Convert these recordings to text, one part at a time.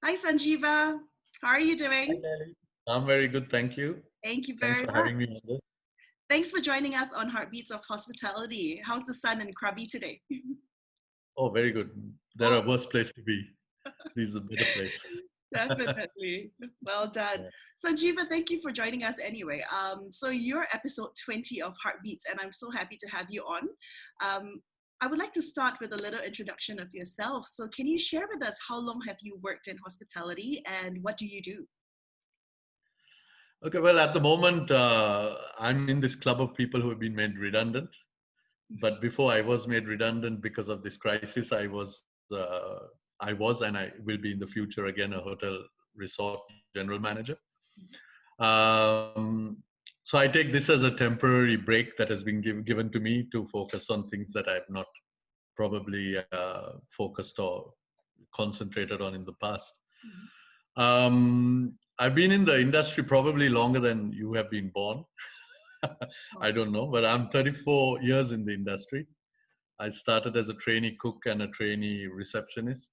Hi, Sanjiva. How are you Hi, doing? Kelly. I'm very good, thank you. Thank you Thanks very for much. having me on this. Thanks for joining us on Heartbeats of Hospitality. How's the sun in Krabi today? Oh, very good. There Oh, are worse place to be. This is a better place. definitely. Well done. Yeah. Sanjiva, thank you for joining us anyway. So you're episode 20 of Heartbeats, and I'm so happy to have you on. Um, I would like to start with a little introduction of yourself. So can you share with us how long have you worked in hospitality and what do you do? Okay, well, at the moment, I'm in this club of people who have been made redundant. But before I was made redundant because of this crisis, I was, and I will be in the future again, a hotel resort general manager. Um, so I take this as a temporary break that has been given to me to focus on things that I've not probably focused or concentrated on in the past. Mhm. I've been in the industry probably longer than you have been born. Oh, I don't know, but I'm 34 years in the industry. I started as a trainee cook and a trainee receptionist,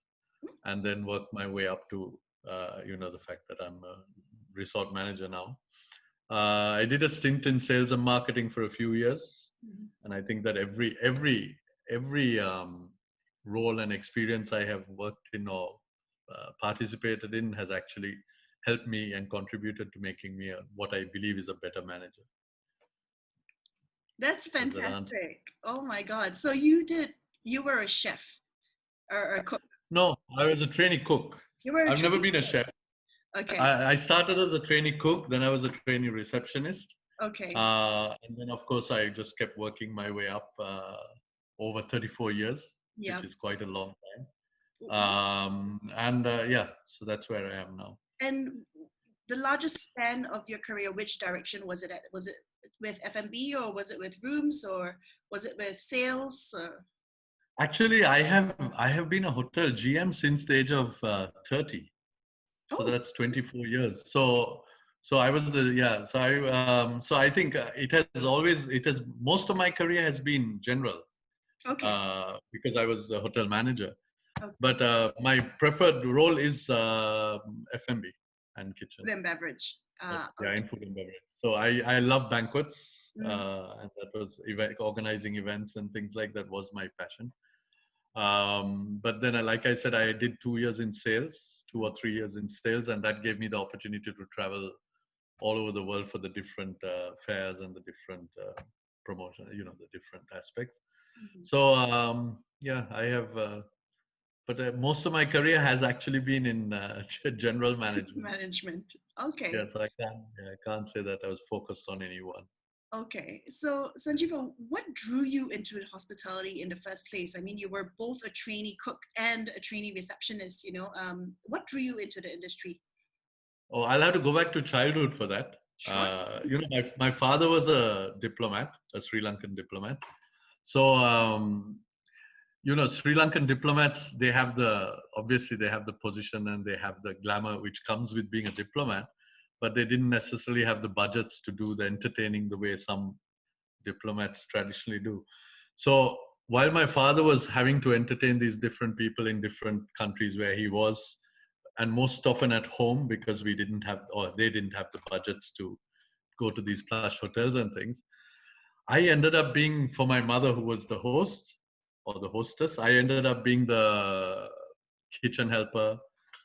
and then worked my way up to, the fact that I'm a resort manager now. I did a stint in sales and marketing for a few years, mhm. and I think that every role and experience I have worked in or participated in has actually helped me and contributed to making me what I believe is a better manager. That's Does that answer? fantastic. Oh my God. So you were a chef or a cook. No, I was a trainee cook. You were a I've never trainee been a cook. chef. Okay. I started as a trainee cook, then I was a trainee receptionist. Okay. And then, of course, I just kept working my way up over 34 years, which Yeah. is quite a long time. And yeah, so that's where I am now. And the largest span of your career, which direction was it at? Was it with F&B or was it with rooms or was it with sales? Actually, I have been a hotel GM since the age of 30. So Oh, that's 24 years. So I was the yeah. So I think it has most of my career has been general okay. because I was a hotel manager. Okay. But my preferred role is F&B and kitchen. Food and beverage. Yeah, Okay. in food and beverage. So I love banquets, Mm, and that was organizing events and things like that was my passion. But then, like I said, I did 2 years in sales, two mm, or 3 years in sales, and that gave me the opportunity to travel all over the world for the different fairs and the different promotion, the different aspects. mhm. So yeah, I have. But most of my career has actually been in general management. Management. Okay. Yeah, so I can't say that I was focused on any one. Okay. So, Sanjiva, what drew you into hospitality in the first place? I mean, you were both a trainee cook and a trainee receptionist, what drew you into the industry? Oh, I'll have to go back to childhood for that. Sure. My father was a diplomat, a Sri Lankan diplomat. So, Sri Lankan diplomats, obviously they have the position and they have the glamour which comes with being a diplomat, but they didn't necessarily have the budgets to do the entertaining the way some diplomats traditionally do. So while my father was having to entertain these different people in different countries where he was, and most often at home because we didn't have or they didn't have the budgets to go to these plush hotels and things, I ended up being, for my mother who was the host or the hostess, I ended up being the kitchen helper.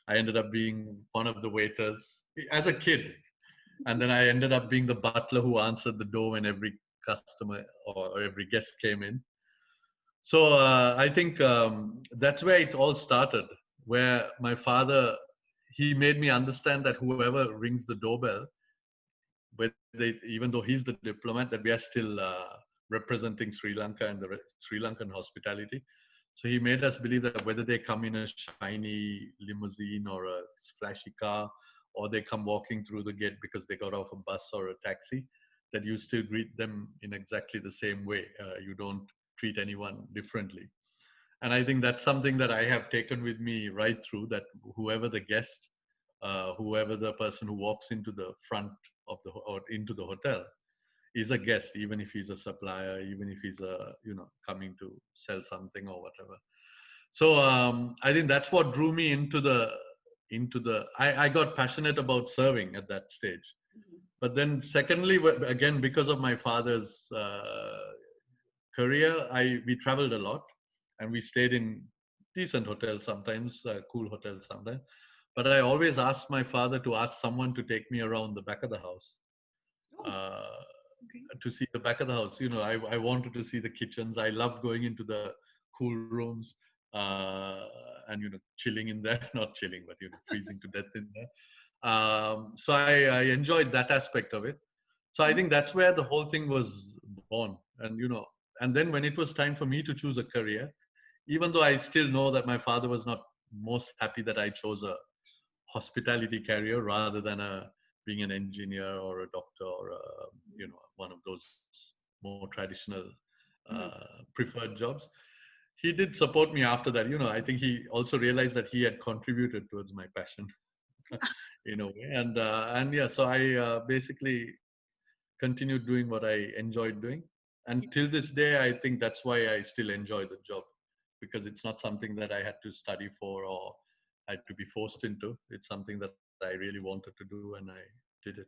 I ended up being one of the waiters as a kid, and then I ended up being the butler who answered the door when every customer or every guest came in. So I think that's where it all started, where my father, he made me understand that whoever rings the doorbell, even though he's the diplomat, that we are still representing Sri Lanka and the Sri Lankan hospitality. So he made us believe that whether they come in a shiny limousine or a flashy car, or they come walking through the gate because they got off a bus or a taxi, that you still greet them in exactly the same way. You don't treat anyone differently. And I think that's something that I have taken with me right through, that whoever the guest, whoever the person who walks into the front of or into the hotel is a guest, even if he's a supplier, even if he's coming to sell something or whatever. So I think that's what drew me into the into I got passionate about serving at that stage. Mhm. But then secondly, again, because of my father's career, we traveled a lot, and we stayed in decent hotels sometimes, cool hotels sometimes. But I always asked my father to ask someone to take me around the back of the house, Oh, uh, okay. to see the back of the house. I wanted to see the kitchens. I loved going into the cool rooms, uh, and chilling in there. Not chilling, but freezing to death in there. So I enjoyed that aspect of it. So I Mhm. think that's where the whole thing was born. And then when it was time for me to choose a career, even though I still know that my father was not most happy that I chose a hospitality career rather than being an engineer or a doctor or one of those more traditional Mhm. preferred jobs. He did support me after that. I think he also realized that he had contributed towards my passion in a way. And yeah, so I basically continued doing what I enjoyed doing. And till this day, I think that's why I still enjoy the job, because it's not something that I had to study for or had to be forced into. It's something that I really wanted to do, and I did it.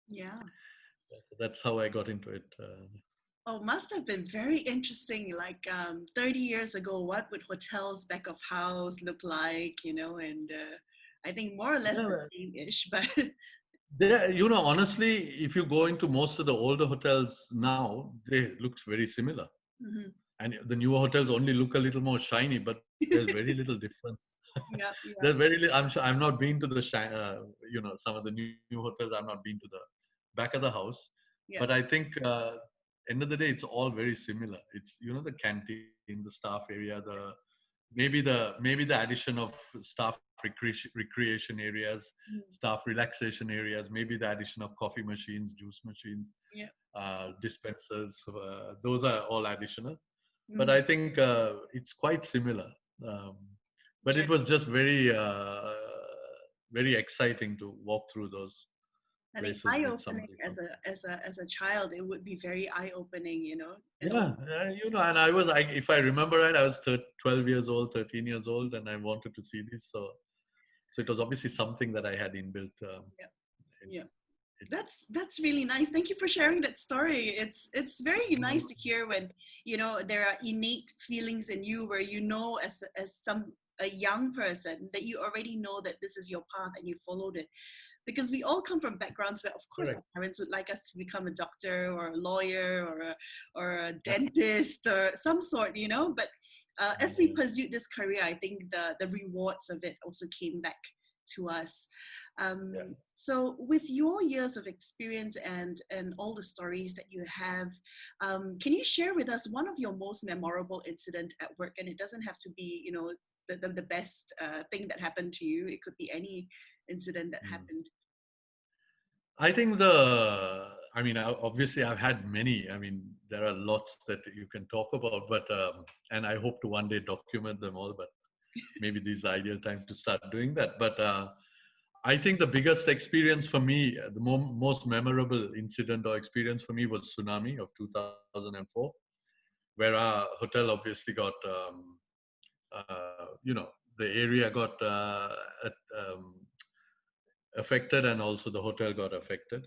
Yeah. That's how I got into it. Oh, must have been very interesting. Like 30 years ago, what would hotels back of house look like, And I think more or less the Yeah, same-ish, but honestly, if you go into most of the older hotels now, they looks very similar. Mhm. And the newer hotels only look a little more shiny, but there's very little difference. Yeah, There's yeah, very little. I'm sure I've not been to some of the new hotels. I've not been to the back of the house, but yeah. I think end of the day, it's all very similar. It's the canteen, the staff area, maybe the addition of staff recreation areas, Mhm. staff relaxation areas, maybe the addition of coffee machines, juice machines, Yeah. dispensers. Those are all additional, but Mhm. I think it's quite similar. Um, but it Gen- was just very exciting to walk through those I think places with eye-opening somebody as from. a child, it would be very eye-opening, and all. Yeah, and if I remember right, I was 12 years old, 13 years old, and I wanted to see this. So it was obviously something that I had inbuilt. Yeah, In, yeah. in, That's really nice. Thank you for sharing that story. It's very nice mm, to hear when there are innate feelings in you where as a young person that you already know that this is your path and you followed it, because we all come from backgrounds where of course our correct. parents would like us to become a doctor or a lawyer or a Yeah, dentist or some sort, but as we yeah, pursued this career, I think the rewards of it also came back to us. yeah. So with your years of experience and all the stories that you have, can you share with us one of your most memorable incident at work? And it doesn't have to be the best thing that happened to you. It could be any incident that Mm. happened. I think I mean, obviously, I've had many. I mean, there are lots that you can talk about, but and I hope to one day document them all. But maybe this is the ideal time to start doing that. But I think the biggest experience for me, the most memorable incident or experience for me was tsunami of 2004, where our hotel obviously got, the area got um, affected, and also the hotel got affected.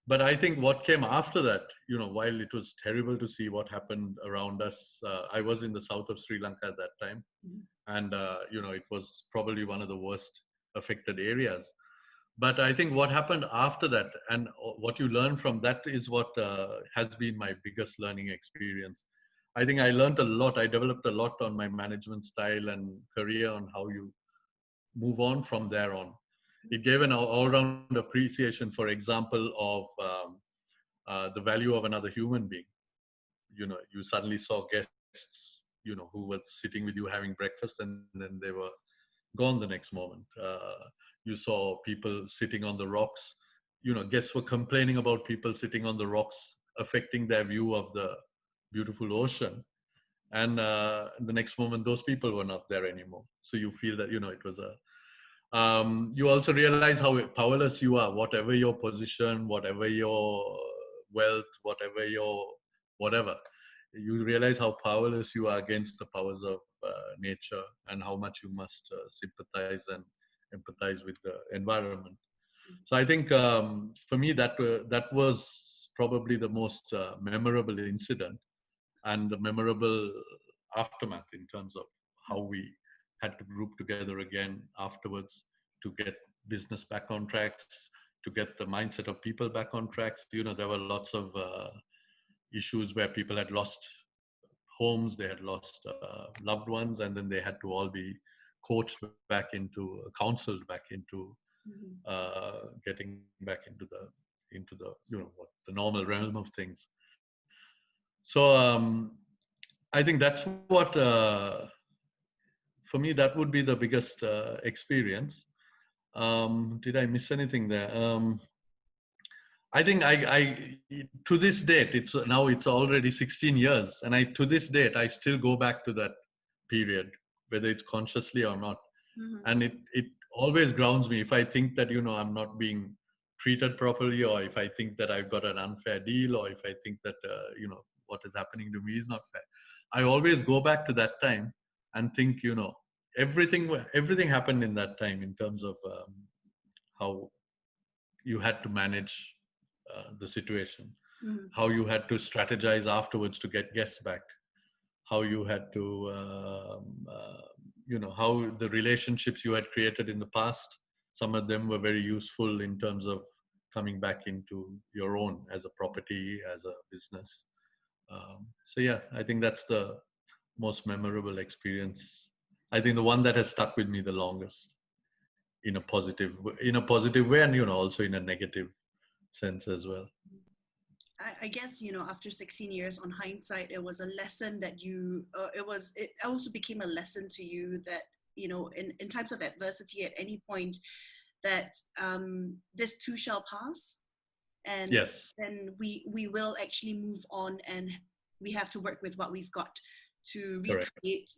But I think what came after that, while it was terrible to see what happened around us, I was in the south of Sri Lanka at that time, Mhm. and it was probably one of the worst affected areas. But I think what happened after that and what you learn from that is what has been my biggest learning experience. I think I learned a lot. I developed a lot on my management style and career on how you move on from there on. It gave an all-round appreciation, for example, of the value of another human being. You suddenly saw guests, who were sitting with you having breakfast, and then they were gone the next moment. You saw people sitting on the rocks. Guests were complaining about people sitting on the rocks, affecting their view of the beautiful ocean. And the next moment, those people were not there anymore. So you feel that, it was a you also realize how powerless you are, whatever your position, whatever your wealth, whatever your whatever. You realize how powerless you are against the powers of nature, and how much you must sympathize and empathize with the environment. So I think for me that was probably the most memorable incident and the memorable aftermath in terms of how we had to group together again afterwards to get business back on tracks, to get the mindset of people back on tracks. There were lots of issues where people had lost homes, they had lost loved ones, and then they had to all be coached back into, counseled back into getting back into the what the normal realm of things. So I think that's what for me that would be the biggest experience. Did I miss anything there? I think I to this date, it's already 16 years, and to this date I still go back to that period, whether it's consciously or not, and it always grounds me. If I think that I'm not being treated properly, or if I think that I've got an unfair deal, or if I think that what is happening to me is not fair, I always go back to that time and think everything happened in that time in terms of how you had to manage the situation, how you had to strategize afterwards to get guests back, how you had to, how the relationships you had created in the past, some of them were very useful in terms of coming back into your own as a property, as a business. So yeah, I think that's the most memorable experience. I think the one that has stuck with me the longest in a positive way, and also in a negative sense as well. I guess, after 16 years, on hindsight, it was a lesson that it also became a lesson to you that, in times of adversity at any point, that this too shall pass. And Yes. then we will actually move on, and we have to work with what we've got to Correct. recreate,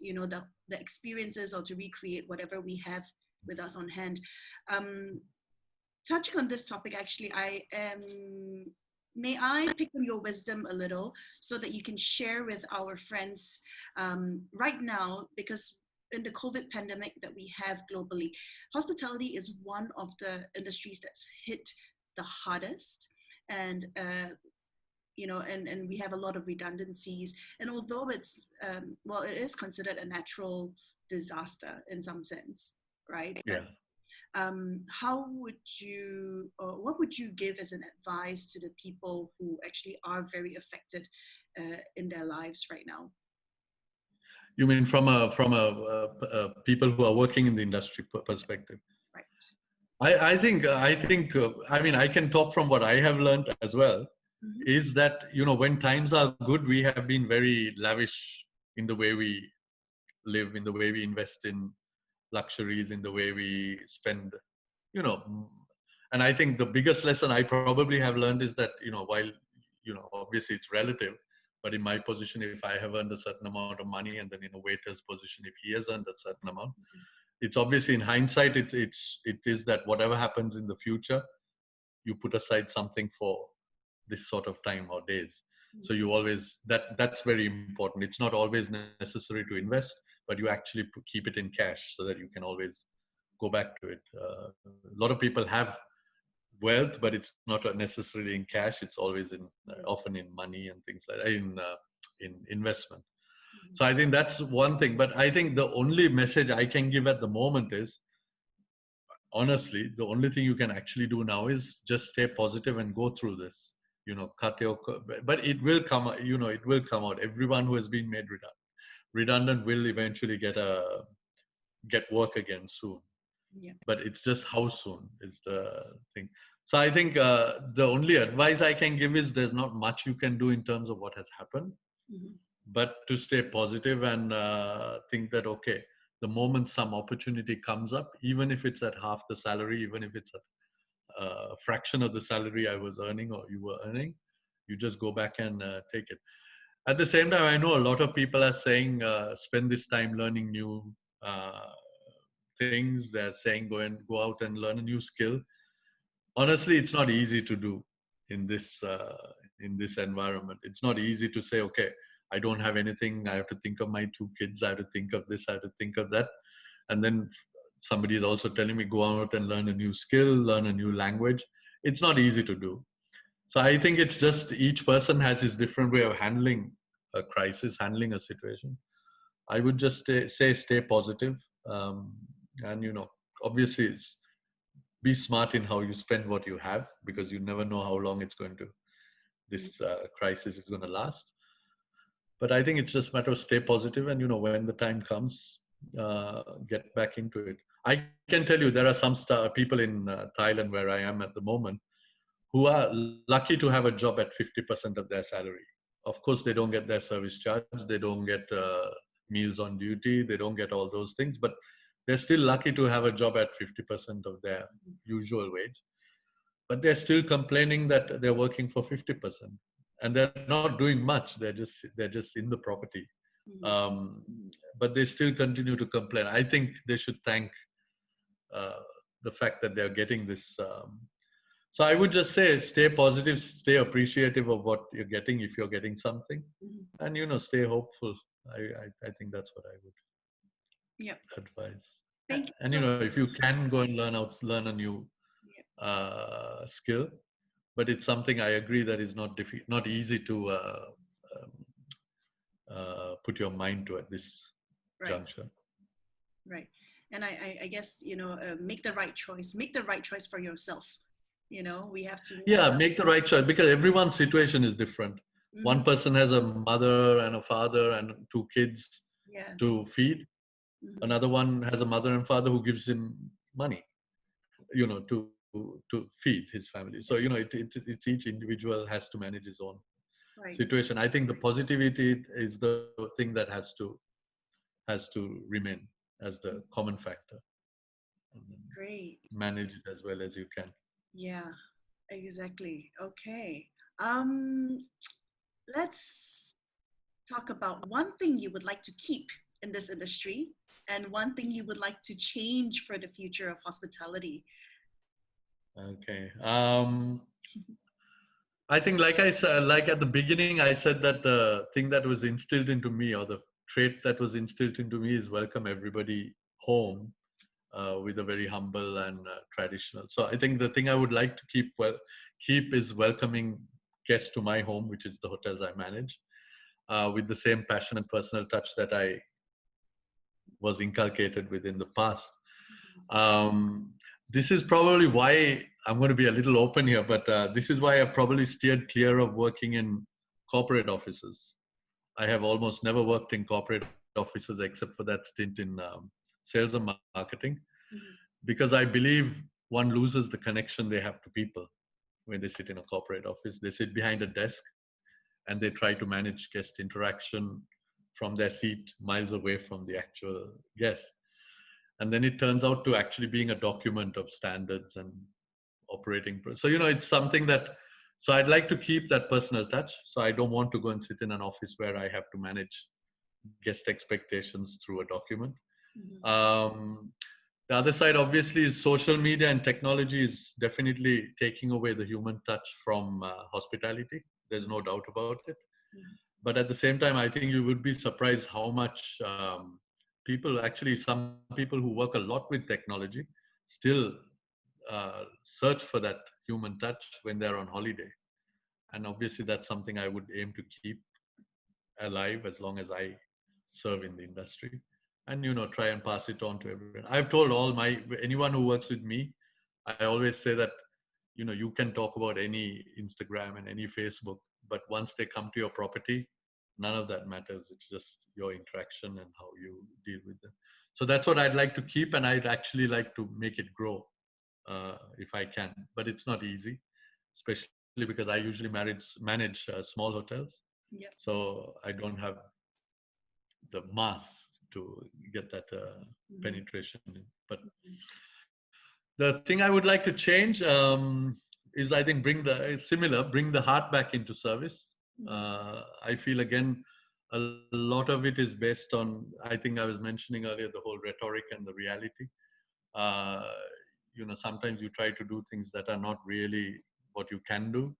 the experiences, or to recreate whatever we have with us on hand. Touching on this topic, actually, may I pick on your wisdom a little so that you can share with our friends right now, because in the COVID pandemic that we have globally, hospitality is one of the industries that's hit the hardest. And and we have a lot of redundancies. And although it's it is considered a natural disaster in some sense, right? Yeah. How would you, or what would you give as an advice to the people who actually are very affected in their lives right now? You mean from a people who are working in the industry perspective? Right. I mean, I can talk from what I have learned as well. Is that when times are good, we have been very lavish in the way we live, in the way we invest in luxuries, in the way we spend, and I think the biggest lesson I probably have learned is that while obviously it's relative, but in my position, if I have earned a certain amount of money, and then in a waiter's position, if he has earned a certain amount, it's obviously in hindsight, it is that whatever happens in the future, you put aside something for this sort of time or days. So you always, that's very important. It's not always necessary to invest, but you actually keep it in cash so that you can always go back to it. A lot of people have wealth, but it's not necessarily in cash. It's always often in money and things like that, in investment. So I think that's one thing. But I think the only message I can give at the moment is, honestly, the only thing you can actually do now is just stay positive and go through this. Cut your, but it will come. It will come out. Everyone who has been made redundant will eventually get work again soon. Yeah. But it's just how soon is the thing. So I think the only advice I can give is there's not much you can do in terms of what has happened, but to stay positive and think that, okay, the moment some opportunity comes up, even if it's at half the salary, even if it's a fraction of the salary I was earning or you were earning, you just go back and take it. At the same time, I know a lot of people are saying spend this time learning new things. They're saying go out and learn a new skill. Honestly, it's not easy to do in this environment. It's not easy to say, okay, I don't have anything. I have to think of my two kids. I have to think of this. I have to think of that. And then somebody is also telling me go out and learn a new skill, learn a new language. It's not easy to do. So I think it's just each person has his different way of handling a crisis, handling a situation. I would just stay positive, and obviously be smart in how you spend what you have, because you never know how long this crisis is going to last. But I think it's just a matter of stay positive, and when the time comes, get back into it. I can tell you there are some people in Thailand where I am at the moment who are lucky to have a job at 50% of their salary. Of course, they don't get their service charge, they don't get meals on duty, they don't get all those things, but they're still lucky to have a job at 50% of their usual wage. But they're still complaining that they're working for 50%, and they're not doing much. They're just in the property, um, but they still continue to complain. I think they should thank uh, the fact that they're getting this. So I would just say, stay positive, stay appreciative of what you're getting if you're getting something, and stay hopeful. I think that's what I would Yep. advise. Thank you And so if you can go and learn a new skill, but it's something I agree that is not easy to um, put your mind to at this right, juncture. right. And I guess, make the right choice. Make the right choice for yourself. We have to. Yeah, make the right choice, because everyone's situation is different. One person has a mother and a father and two kids Yeah. to feed. Another one has a mother and father who gives him money, to feed his family. So it's each individual has to manage his own Right. situation. I think the positivity is the thing that has to remain as the common factor. And then Great. manage it as well as you can. Yeah, exactly. Okay. Um, let's talk about one thing you would like to keep in this industry and one thing you would like to change for the future of hospitality. Okay. I think, like I said, like at the beginning, I said that the thing that was instilled into me, or the trait that was instilled into me, is welcome everybody home with a very humble and traditional. So I think the thing I would like to keep is welcoming guests to my home, which is the hotels I manage, with the same passion and personal touch that I was inculcated with in the past. Um, this is probably why I'm going to be a little open here, but this is why I probably steered clear of working in corporate offices. I have almost never worked in corporate offices except for that stint in sales and marketing, because I believe one loses the connection they have to people when they sit in a corporate office. They sit behind a desk and they try to manage guest interaction from their seat miles away from the actual guest. And then it turns out to actually being a document of standards and operating. So, it's something that, so I'd like to keep that personal touch. So I don't want to go and sit in an office where I have to manage guest expectations through a document. Um, the other side, obviously, is social media and technology is definitely taking away the human touch from hospitality. There's no doubt about it. But at the same time, I think you would be surprised how much some people who work a lot with technology still search for that human touch when they're on holiday. And obviously, that's something I would aim to keep alive as long as I serve in the industry, and try and pass it on to everyone. I've told anyone who works with me, I always say that you can talk about any Instagram and any Facebook, but once they come to your property, none of that matters. It's just your interaction and how you deal with them. So that's what I'd like to keep, and I'd actually like to make it grow if I can, but it's not easy, especially because I usually manage small hotels. Yep. So I don't have the mass to get that penetration in. But the thing I would like to change is, I think, bring the heart back into service. I feel, again, a lot of it is based on, I think I was mentioning earlier, the whole rhetoric and the reality. Uh, sometimes you try to do things that are not really what you can do.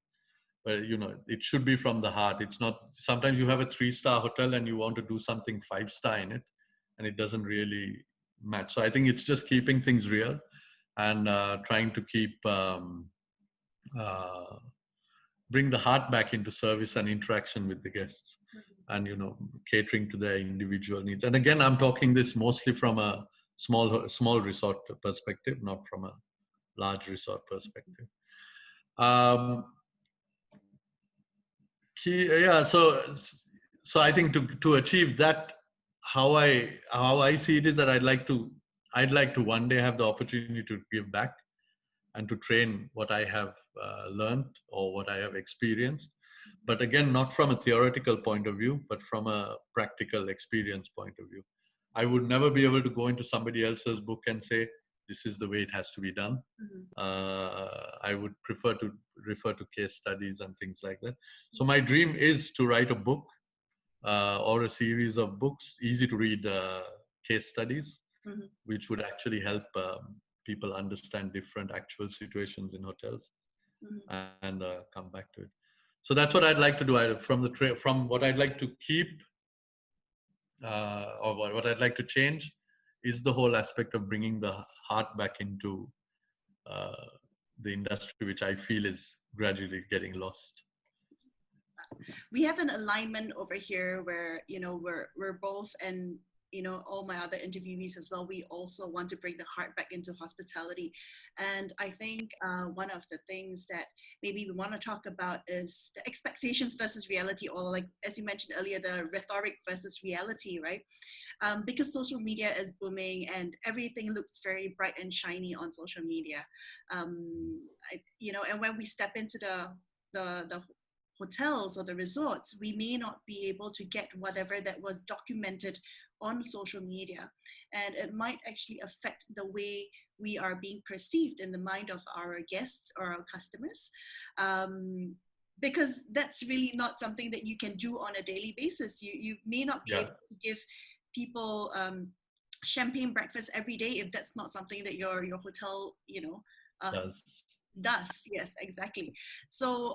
But it should be from the heart. It's not, sometimes you have a 3-star hotel and you want to do something 5-star in it, and it doesn't really match. So I think it's just keeping things real and trying to keep uh, bring the heart back into service and interaction with the guests, and catering to their individual needs. And again, I'm talking this mostly from a small resort perspective, not from a large resort perspective. um, yeah, so I think to achieve that, how I see it is that I'd like to one day have the opportunity to give back and to train what I have learned or what I have experienced. But again, not from a theoretical point of view, but from a practical experience point of view. I would never be able to go into somebody else's book and say, this is the way it has to be done. I would prefer to refer to case studies and things like that. So my dream is to write a book or a series of books, easy to read case studies, which would actually help people understand different actual situations in hotels and come back to it. So that's what I'd like to do. From what I'd like to keep or what I'd like to change is the whole aspect of bringing the heart back into uh, the industry, which I feel is gradually getting lost. We have an alignment over here where we're both, and all my other interviewees as well, we also want to bring the heart back into hospitality. And I think one of the things that maybe we want to talk about is the expectations versus reality, or like as you mentioned earlier, the rhetoric versus reality, right? Because social media is booming and everything looks very bright and shiny on social media. And when we step into the hotels or the resorts, we may not be able to get whatever that was documented on social media. And it might actually affect the way we are being perceived in the mind of our guests or our customers. Because that's really not something that you can do on a daily basis. You may not be able to give people champagne breakfast every day if that's not something that your hotel does. Yes, exactly. So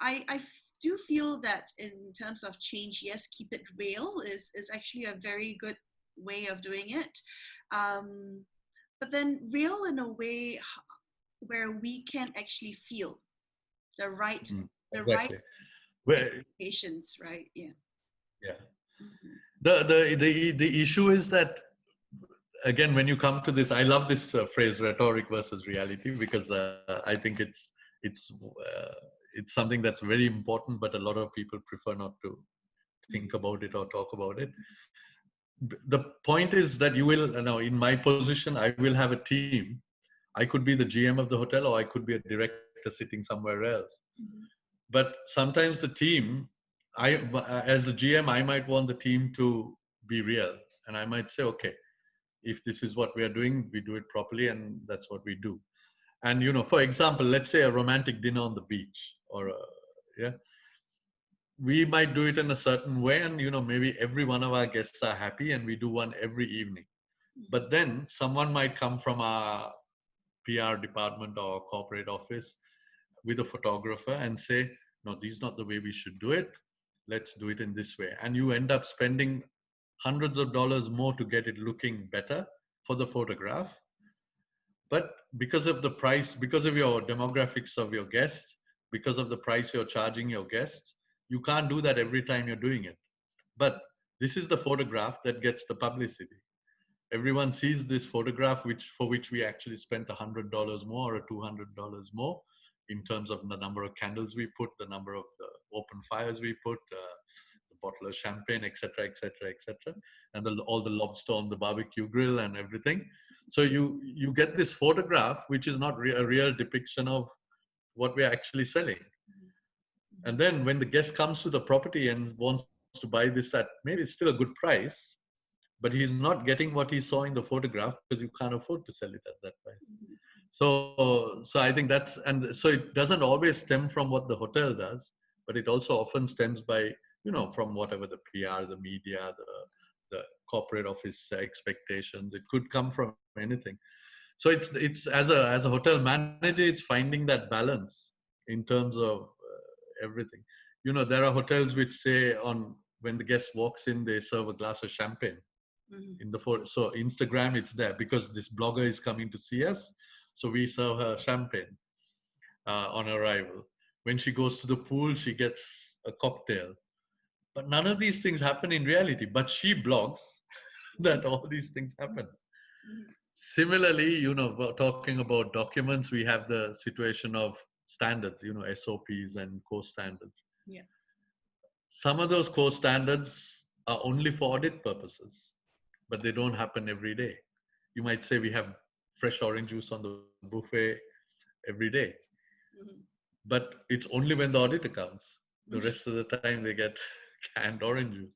I do feel that in terms of change, yes, keep it real is actually a very good way of doing it. But then real in a way where we can actually feel the right expectations, right? Yeah. The issue is that, again, when you come to this, I love this phrase, rhetoric versus reality, because I think it's something that's very important, but a lot of people prefer not to think about it or talk about it. The point is that in my position, I will have a team. I could be the GM of the hotel, or I could be a director sitting somewhere else. But sometimes the team, as a GM, I might want the team to be real. And I might say, okay, if this is what we are doing, we do it properly, and that's what we do. And, for example, let's say a romantic dinner on the beach, or we might do it in a certain way, and maybe every one of our guests are happy, and we do one every evening. But then someone might come from our PR department or corporate office with a photographer and say, no, this is not the way we should do it. Let's do it in this way. And you end up spending hundreds of dollars more to get it looking better for the photograph. But because of the price, because of your demographics of your guests, because of the price you're charging your guests, you can't do that every time you're doing it. But this is the photograph that gets the publicity. Everyone sees this photograph, for which we actually spent $100 more or $200 more in terms of the number of candles we put, the number of the open fires we put, the bottle of champagne, etc., etc., etc., and all the lobster on the barbecue grill and everything. So you get this photograph, which is not a real depiction of what we're actually selling. And then when the guest comes to the property and wants to buy this at maybe it's still a good price, but he's not getting what he saw in the photograph because you can't afford to sell it at that price. So I think and so it doesn't always stem from what the hotel does, but it also often stems by, from whatever the PR, the media, the corporate office expectations. It could come from anything. So it's as a hotel manager, it's finding that balance in terms of everything. There are hotels which say when the guest walks in, they serve a glass of champagne. Mhm. in the so Instagram it's there because this blogger is coming to see us, so we serve her champagne on arrival. When she goes to the pool, she gets a cocktail. But none of these things happen in reality, but she blogs that all these things happen. Mhm. Similarly, talking about documents, we have the situation of standards, SOPs and core standards. Yeah. Some of those core standards are only for audit purposes, but they don't happen every day. You might say we have fresh orange juice on the buffet every day, Mhm. but it's only when the auditor comes. The Mhm. rest of the time they get canned orange juice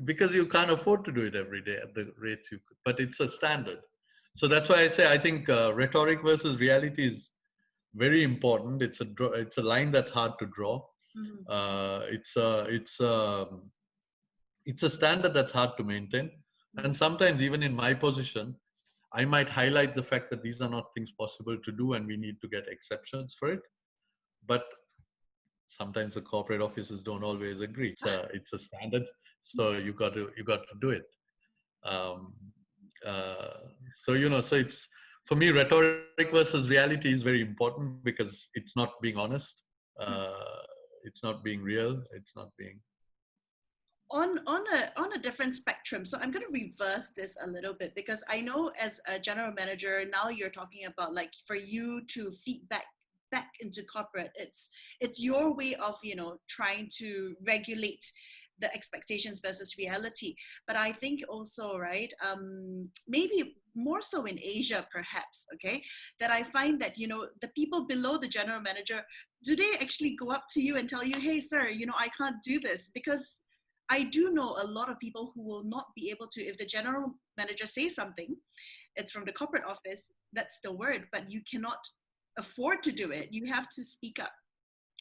because you can't afford to do it every day at the rates you could. But it's a standard. So Yeah. that's why I say I think rhetoric versus reality is very important. It's a line that's hard to draw. Mhm. Uh, it's a it's a it's a standard that's hard to maintain. And Mhm. sometimes even in my position, I might highlight the fact that these are not things possible to do and we need to get exceptions for it. But sometimes the corporate offices don't always agree. It's a standard, so you got to do it. Um, uh, so it's, for me, rhetoric versus reality is very important because it's not being honest. Uh, it's not being real. It's not being. On a different spectrum, so I'm going to reverse this a little bit, because I know as a general manager now you're talking about, like, for you to feedback back into corporate, it's your way of trying to regulate the expectations versus reality. But I think also, right, maybe more so in Asia perhaps, okay, that I find that the people below the general manager, do they actually go up to you and tell you, hey sir, I can't do this? Because I do know a lot of people who will not be able to, if the general manager says something, it's from the corporate office, that's the word, but you cannot afford to do it. You have to speak up,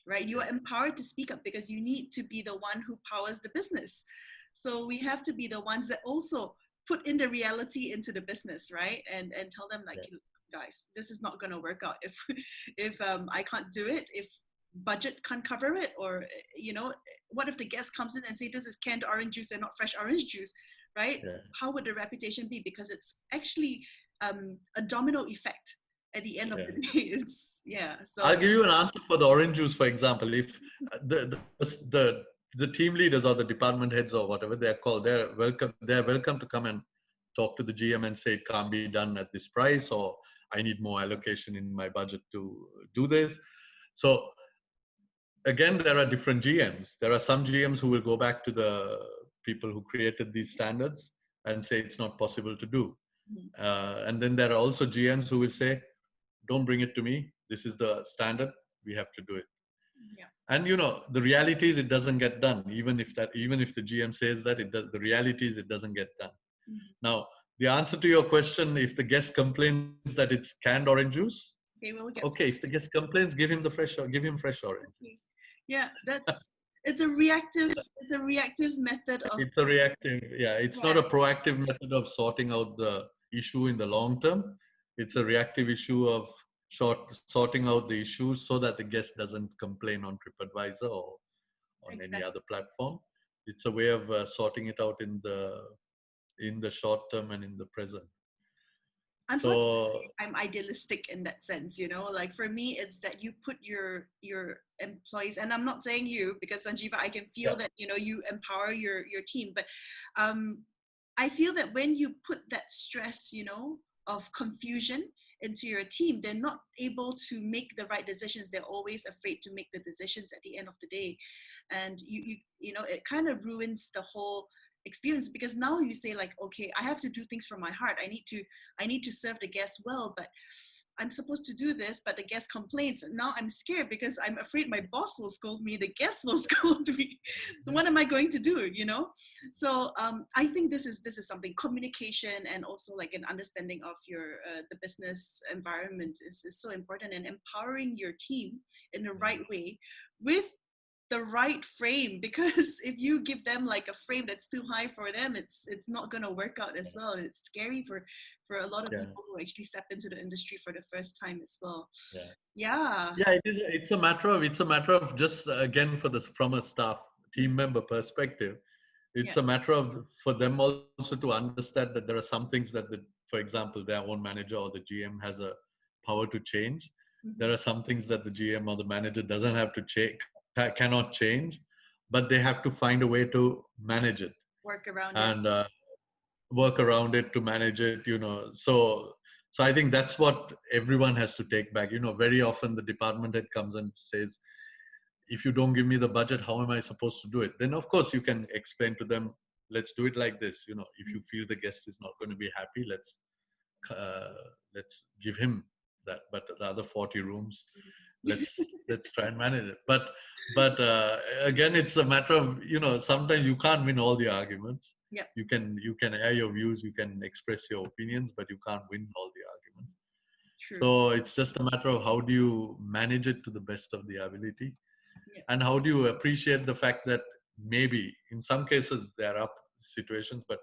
right? You Yeah, are empowered to speak up because you need to be the one who powers the business. So we have to be the ones that also put in the reality into the business, right? And tell them, like, yeah, guys, this is not going to work out if if I can't do it, if budget can't cover it, or what if the guest comes in and say this is canned orange juice and not fresh orange juice, right? yeah, How would the reputation be? Because it's actually a domino effect at the end of yeah. the day. It's, yeah, I'll so give you an answer for the orange juice, for example. If the team leaders or the department heads or whatever they are called, they're welcome. They're welcome to come and talk to the GM and say it can't be done at this price, or I need more allocation in my budget to do this. So again, there are different GMs. There are some GMs who will go back to the people who created these standards and say it's not possible to do. mhm, And then there are also GMs who will say, don't bring it to me. This is the standard. We have to do it. yeah. And the reality is it doesn't get done. Even if the GM says that it does, the reality is it doesn't get done. Mhm. Now, the answer to your question, if the guest complains that it's canned orange juice, Okay, we'll get. okay. If the guest complains, give him fresh orange juice. Okay. Yeah, it's a reactive method of, It's a reactive, yeah. It's not yeah, a proactive method of sorting out the issue in the long term. It's a reactive issue of sorting out the issues so that the guest doesn't complain on TripAdvisor or on any exactly. other platform. It's a way of sorting it out in the short term and in the present. Unfortunately, So I'm idealistic in that sense, like, for me it's that you put your employees, and I'm not saying you, because Sanjiva, I can feel yeah, that you empower your team, but um I feel that when you put that stress, of confusion into your team, they're not able to make the right decisions. They're always afraid to make the decisions at the end of the day. And it kind of ruins the whole experience, because now you say, like, okay, I have to do things from my heart. I need to serve the guests well, but I'm supposed to do this, but the guest complains. Now I'm scared because I'm afraid my boss will scold me, the guest will scold me. What am I going to do? So I think this is something, communication, and also like an understanding of your the business environment is so important, and empowering your team in the right way with the right frame, because if you give them like a frame that's too high for them, it's not going to work out as well, and it's scary for a lot of yeah, people who actually step into the industry for the first time as well. yeah. Yeah. Yeah, it is. It's a matter of just again for this from a staff team member perspective. Yeah. It's a matter of for them also to understand that there are some things that for example, their own manager or the GM has a power to change. Hmm. There are some things that the GM or the manager doesn't have to change, cannot change, but they have to find a way to manage it Work around it. and work around it to manage it. So I think that's what everyone has to take back. Very often the department head comes and says, if you don't give me the budget, how am I supposed to do it? Then of course you can explain to them, let's do it like this. If you feel the guest is not going to be happy, uh, let's give him that. But the other 40 rooms, let's try and manage it. But again, it's a matter of, sometimes you can't win all the arguments. Yeah. You can air your views, you can express your opinions, but you can't win all the arguments. True. So it's just a matter of how do you manage it to the best of the ability, Yeah. and how do you appreciate the fact that maybe in some cases there are situations, but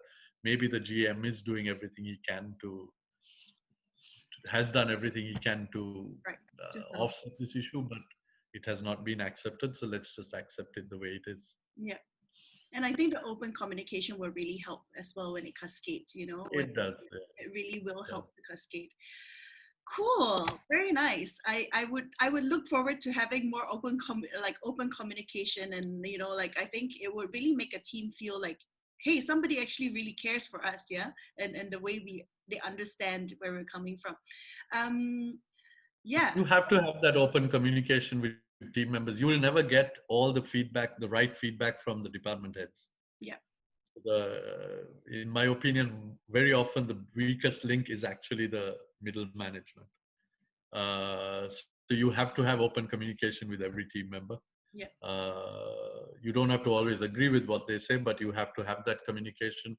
maybe the GM is doing everything he can to has done everything he can to Right. To help. offset this issue, but it has not been accepted, so let's just accept it the way it is. Yeah. And I think the open communication will really help as well when it cascades, when It does. it really will Yeah. help to cascade. Cool, very nice. I would look forward to having more open communication, and like I think it would really make a team feel like, hey, somebody actually really cares for us, yeah, and the way they understand where we're coming from. Yeah, You have to have that open communication with team members. You will never get all the right feedback from the department heads. yeah, In my opinion, very often the weakest link is actually the middle management. So you have to have open communication with every team member. yeah, You don't have to always agree with what they say, but you have to have that communication.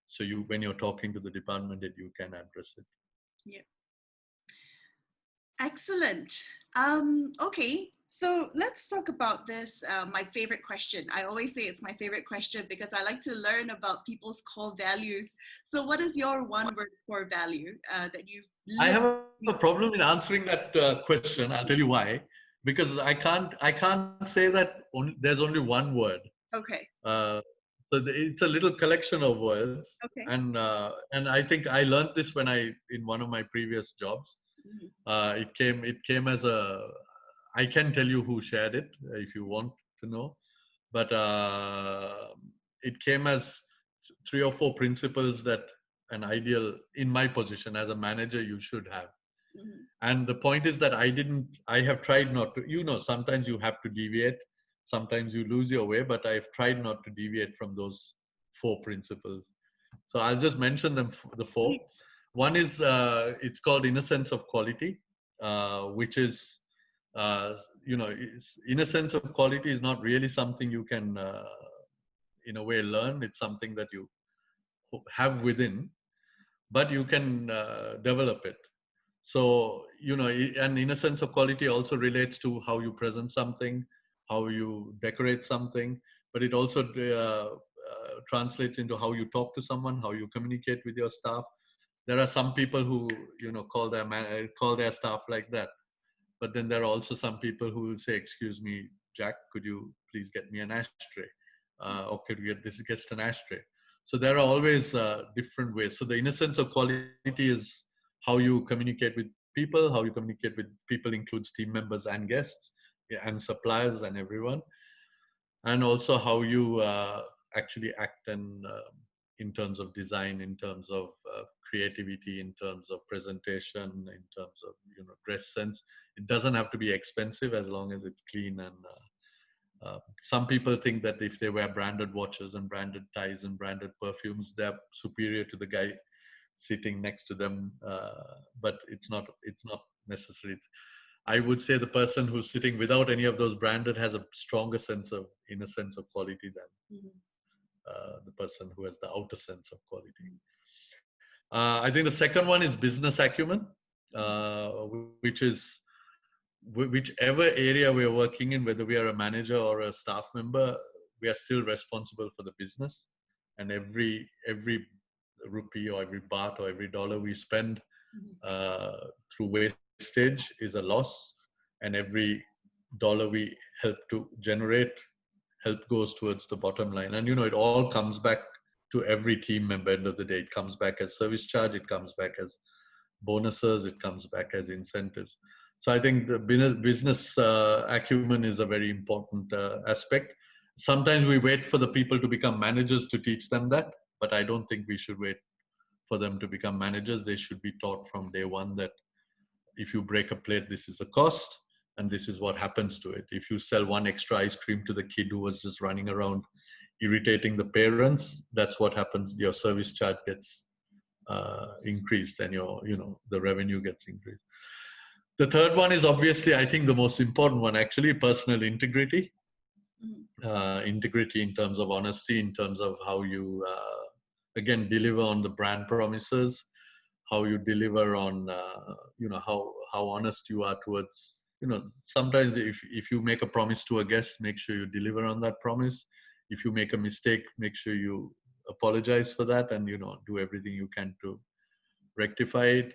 So when you're talking to the department, that you can address it. yeah. Excellent. Okay, so let's talk about this. My favorite question. I always say it's my favorite question because I like to learn about people's core values. So, what is your one word core value that you've I lived? have a problem in answering that question. I'll tell you why. Because I can't say that there's only one word. Okay, Uh, it's a little collection of words, okay. and I think I learned this when in one of my previous jobs. Mhm. It came as a. I can tell you who shared it if you want to know, but it came as three or four principles that an ideal in my position as a manager you should have. Mhm. And the point is that I have tried not to. Sometimes you have to deviate, sometimes you lose your way, but I've tried not to deviate from those four principles. So I'll just mention them, the four. Please. One is it's called innocence of quality, which is innocence of quality is not really something you can in a way learn. It's something that you have within, but you can develop it. So and innocence of quality also relates to how you present something, how you decorate something, but it also translates into how you talk to someone, how you communicate with your staff. There are some people who call their staff like that, but then there are also some people who will say, excuse me, Jack, could you please get me an ashtray, or could you get this guest an ashtray? So there are always different ways. So the innocence of quality is how you communicate with people. How you communicate with people includes team members and guests, yeah, and suppliers and everyone, and also how you actually act in terms of design, in terms of creativity, in terms of presentation, in terms of dress sense. It doesn't have to be expensive as long as it's clean. And some people think that if they wear branded watches and branded ties and branded perfumes, they're superior to the guy sitting next to them, but it's not necessary. I would say the person who's sitting without any of those branded has a stronger sense of innocence of quality than Mhm. the person who has the outer sense of quality. I think the second one is business acumen, which is whichever area we're working in, whether we are a manager or a staff member, we are still responsible for the business. And every rupee or every baht or every dollar we spend Mhm. through wastage is a loss, and every dollar we help to generate help goes towards the bottom line. And it all comes back to every team member. End of the day, it comes back as service charge, it comes back as bonuses, it comes back as incentives. So I think the business acumen is a very important aspect. Sometimes we wait for the people to become managers to teach them that, but I don't think we should wait for them to become managers. They should be taught from day one that if you break a plate, this is the cost and this is what happens to it. If you sell one extra ice cream to the kid who was just running around irritating the parents, that's what happens. Your service charge gets increased and the revenue gets increased. The third one is obviously, I think, the most important one, actually, personal integrity. Integrity in terms of honesty, in terms of how you again deliver on the brand promises, how you deliver on how honest you are towards, sometimes if you make a promise to a guest, make sure you deliver on that promise. If you make a mistake, make sure you apologize for that and do everything you can to rectify it.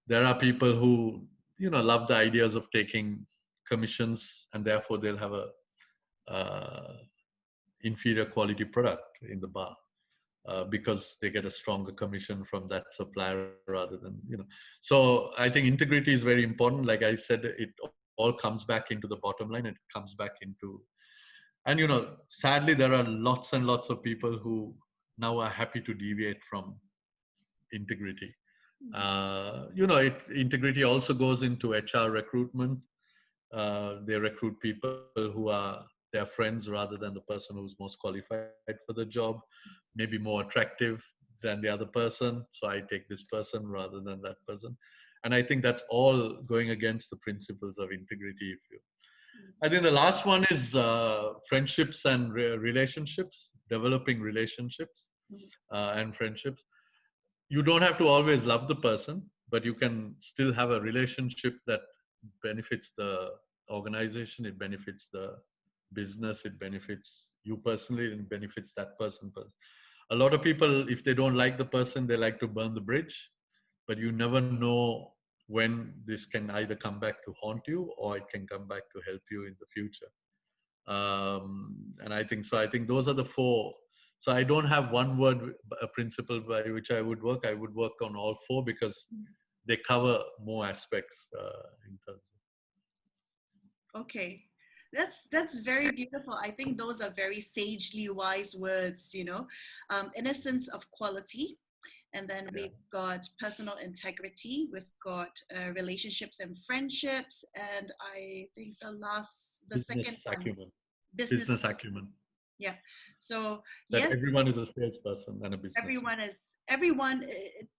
There are people who love the ideas of taking commissions, and therefore they'll have a inferior quality product in the bar because they get a stronger commission from that supplier rather than so I think integrity is very important. Like I said, it all comes back into the bottom line. It comes back into, and sadly there are lots and lots of people who now are happy to deviate from integrity. Integrity also goes into HR recruitment. They recruit people who are their friends rather than the person who's most qualified for the job, maybe more attractive than the other person. So I take this person rather than that person. And I think that's all going against the principles of integrity. I think the last one is friendships and relationships, developing relationships and friendships. You don't have to always love the person, but you can still have a relationship that benefits the organization, it benefits the business, it benefits you personally, and it benefits that person. A lot of people, if they don't like the person, they like to burn the bridge, but you never know when this can either come back to haunt you or it can come back to help you in the future. And I think so. I think those are the four. So I don't have one word, a principle by which I would work. I would work on all four because they cover more aspects in terms of. Okay. That's very beautiful. I think those are very sagely wise words, innocence of quality. And then we've got personal integrity, we've got relationships and friendships, and I think the second one, business acumen. Yeah. So that yes, everyone is a salesperson and a business. Everyone.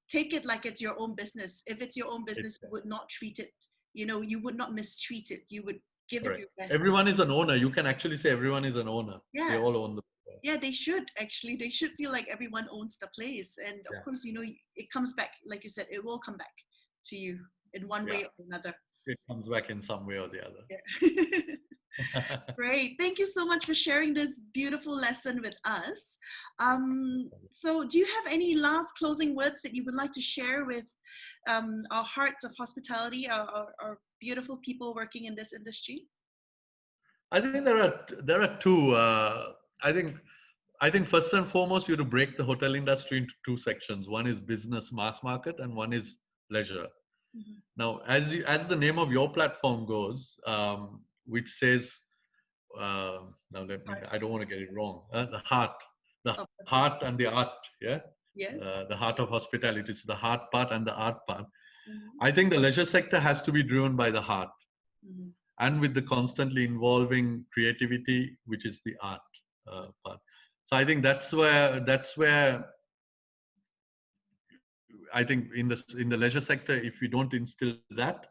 Take it like it's your own business. If it's your own business, you would not treat it. You would not mistreat it. You would give it your best. Everyone is an owner. You can actually say everyone is an owner. Yeah. They all own the. Yeah, they should actually. They should feel like everyone owns the place, and of course, it comes back. Like you said, it will come back to you in one way or another. It comes back in some way or the other. Yeah. Great. Thank you so much for sharing this beautiful lesson with us. So do you have any last closing words that you would like to share with our hearts of hospitality, our beautiful people working in this industry? I think there are two. I think first and foremost, you have to break the hotel industry into two sections. One is business mass market and one is leisure. Mm-hmm. Now, as the name of your platform goes, which says, now I don't want to get it wrong. The heart and the art. Yeah. Yes. The heart of hospitality. So the heart part and the art part. Mm-hmm. I think the leisure sector has to be driven by the heart. Mm-hmm. And with the constantly evolving creativity, which is the art part. So I think that's where I think in the leisure sector, if we don't instill that,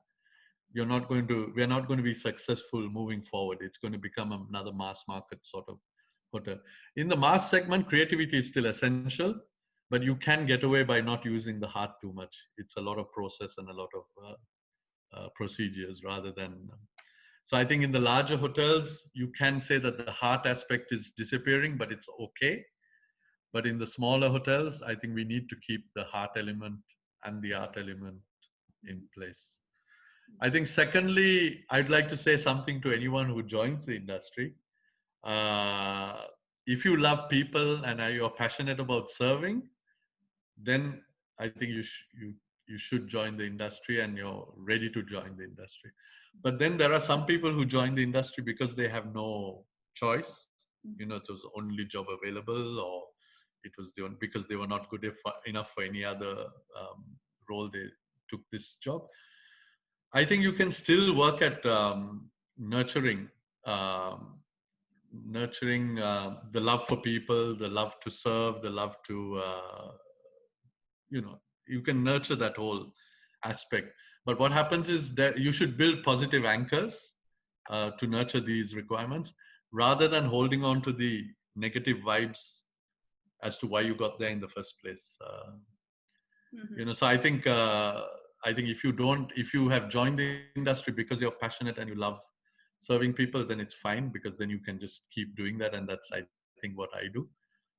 we're not going to be successful moving forward. It's going to become another mass market sort of hotel. In the mass segment, creativity is still essential, but you can get away by not using the heart too much. It's a lot of process and a lot of procedures rather than. So I think in the larger hotels, you can say that the heart aspect is disappearing, but it's okay. But in the smaller hotels, I think we need to keep the heart element and the art element in place. I think secondly, I'd like to say something to anyone who joins the industry. uh, if you love people and you're passionate about serving, then I think you should join the industry and you're ready to join the industry. But then there are some people who join the industry because they have no choice. You know, it was the only job available, or it was the because they were not good enough for any other role. They took this job. I think you can still work at nurturing, um, nurturing the love for people, the love to serve, the love to you can nurture that whole aspect. But what happens is that you should build positive anchors to nurture these requirements rather than holding on to the negative vibes as to why you got there in the first place. So I think if you have joined the industry because you're passionate and you love serving people, then it's fine, because then you can just keep doing that, and that's, I think, what I do.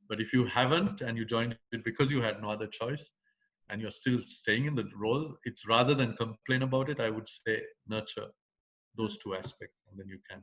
But if you haven't and you joined it because you had no other choice and you're still staying in the role, it's rather than complain about it, I would say nurture those two aspects, and then you can.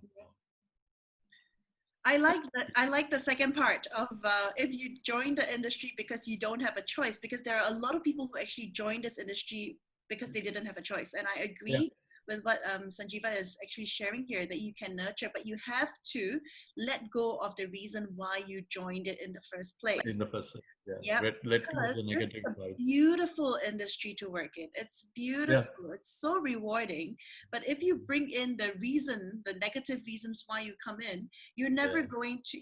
I like that. I like the second part of if you join the industry because you don't have a choice, because there are a lot of people who actually join this industry because they didn't have a choice. And I Yeah, agree with what Sanjiva is actually sharing here, that you can nurture, but you have to let go of the reason why you joined it in the first place. in the first place. Yeah, Yep, let go of because the this is negative a vibes. beautiful industry to work in. It's Yeah, beautiful. It's so rewarding. But if you bring in the reason, the negative reasons why you come in, yeah,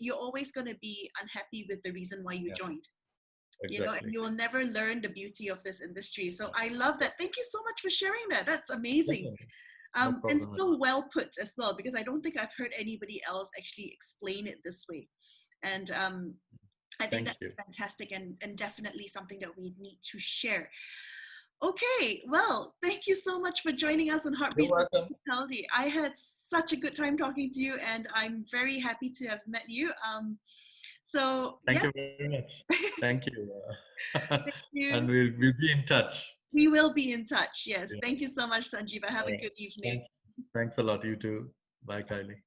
you're always going to be unhappy with the reason why you yeah, joined. And exactly. you will never learn the beauty of this industry. So Yeah, I love that. Thank you so much for sharing that. That's amazing. yeah, no And problem at so all. well put as well, because I don't think I've heard anybody else actually explain it this way. And I think Thank you. that's fantastic, and definitely something that we need to share. Okay, well, thank you so much for joining us on You're Heartbeats of welcome. Hospitality. I had such a good time talking to you, and I'm very happy to have met you. So, Thank yes, you very much. Thank you. thank And you. we'll be in touch. We will be in touch. Yes, Yeah. thank you so much, Sanjiva. Have All a right. good evening. Thanks. Thanks a lot. You too. Bye, Kylie.